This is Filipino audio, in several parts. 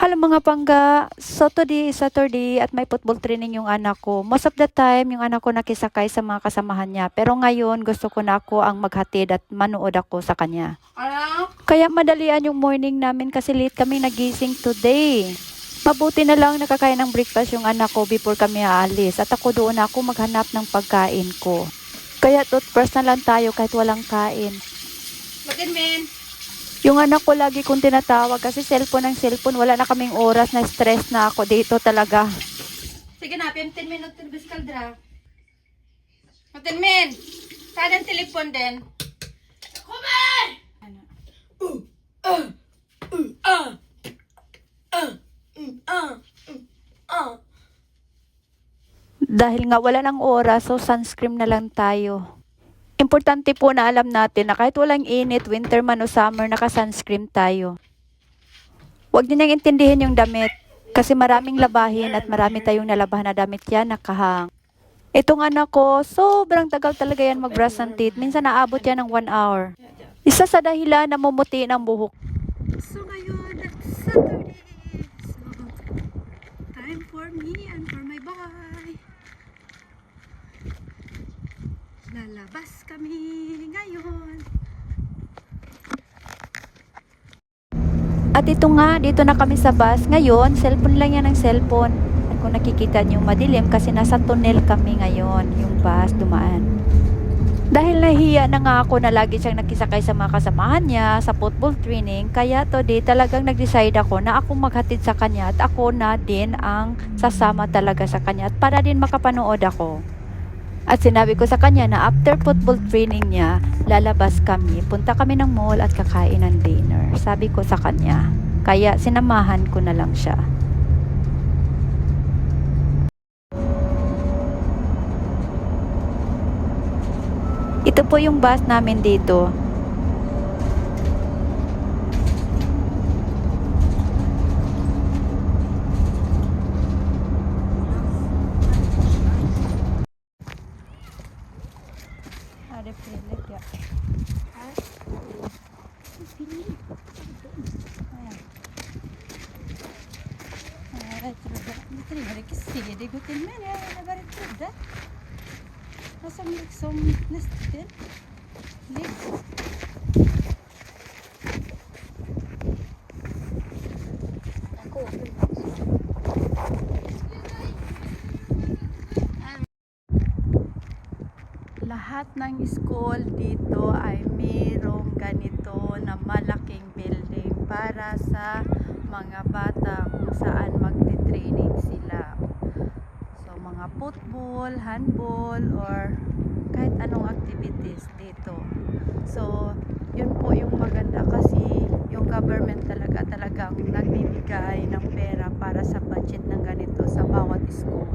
Hello mga pangga. So today is Saturday at may football training yung anak ko. Most of the time, yung anak ko nakisakay sa mga kasamahan niya. Pero ngayon, gusto ko na ako ang maghatid at manood ako sa kanya. Kaya madalian yung morning namin kasi late kami nagising today. Mabuti na lang nakakain ng breakfast yung anak ko before kami aalis. At ako doon ako maghanap ng pagkain ko. Kaya toothbrush na lang tayo kahit walang kain. Bakit, men? Yung anak ko lagi kong tinatawag kasi cellphone ng cellphone. Wala na kaming oras, na stress na ako dito talaga. Sige na, 15 minutos biskal dra. Bakit, men? Saan ang telepon din? Kuman! Ano? Dahil nga wala ng oras, so sunscreen na lang tayo. Importante po na alam natin na kahit walang init, winter man o summer, naka-sunscreen tayo. Huwag niyo nang intindihin yung damit kasi maraming labahin at marami tayong nalabahan na damit yan nakahang. Itong anak ko, sobrang tagal talaga yan mag-brush ng teeth. Minsan naabot yan ng 1 hour. Isa sa dahilan na mumuti ng buhok. So ngayon, it's Saturday. So, time for me and for my boy. Lalabas kami ngayon. At ito nga, dito na kami sa bus. Ngayon, cellphone lang yan ng cellphone. At kung nakikita niyo madilim kasi nasa tunnel kami ngayon, yung bus dumaan. Dahil nahiya na nga ako na lagi siyang nakisakay sa mga kasamahan niya sa football training, kaya today talagang nag-decide ako na ako maghatid sa kanya at ako na din ang sasama talaga sa kanya at para din makapanood ako. At sinabi ko sa kanya na after football training niya, lalabas kami, punta kami ng mall at kakain ng dinner. Sabi ko sa kanya, kaya sinamahan ko na lang siya. Ito po yung bus namin dito. Ada pilih ya. Lahat ng school dito ay mayroong ganito na malaking building para sa mga bata kung saan magte-training sila. So mga football, handball, or kahit anong activities dito. So yun po yung maganda kasi yung government talagang nagbibigay ng pera para sa budget ng ganito sa bawat school.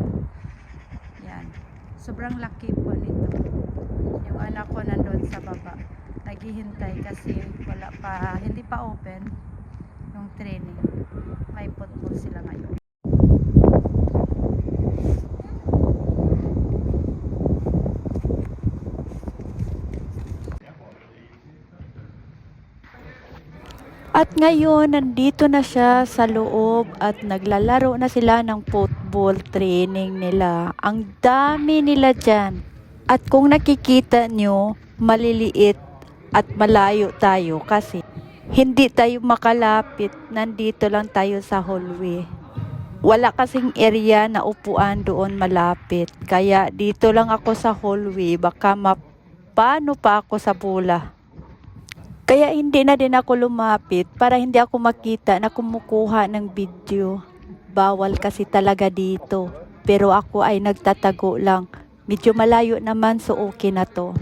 Yan. Sobrang laki po nito. Yung anak ko nandun sa baba. Naghihintay kasi hindi pa open yung training. May football sila ngayon. At ngayon, nandito na siya sa loob at naglalaro na sila ng football training nila. Ang dami nila dyan. At kung nakikita nyo, maliliit at malayo tayo kasi hindi tayo makalapit. Nandito lang tayo sa hallway. Wala kasing area na upuan doon malapit. Kaya dito lang ako sa hallway. Baka mapano pa ako sa bola. Kaya hindi na din ako lumapit para hindi ako makita na kumukuha ng video. Bawal kasi talaga dito. Pero ako ay nagtatago lang. Medyo malayo naman so okay na to.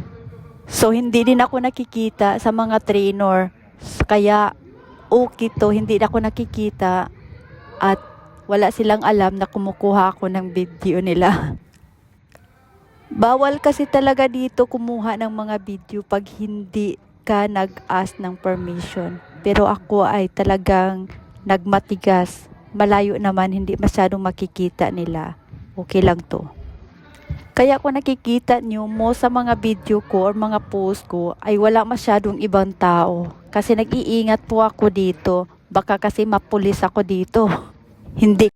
So hindi din ako nakikita sa mga trainer. Kaya okay to, hindi na ako nakikita. At wala silang alam na kumukuha ako ng video nila. Bawal kasi talaga dito kumuha ng mga video pag hindi ka nag-ask ng permission. Pero ako ay talagang nagmatigas. Malayo naman, hindi masyadong makikita nila. Okay lang to. Kaya kung nakikita nyo mo sa mga video ko or mga post ko ay wala masyadong ibang tao. Kasi nag-iingat po ako dito Baka kasi mapulis ako dito. Hindi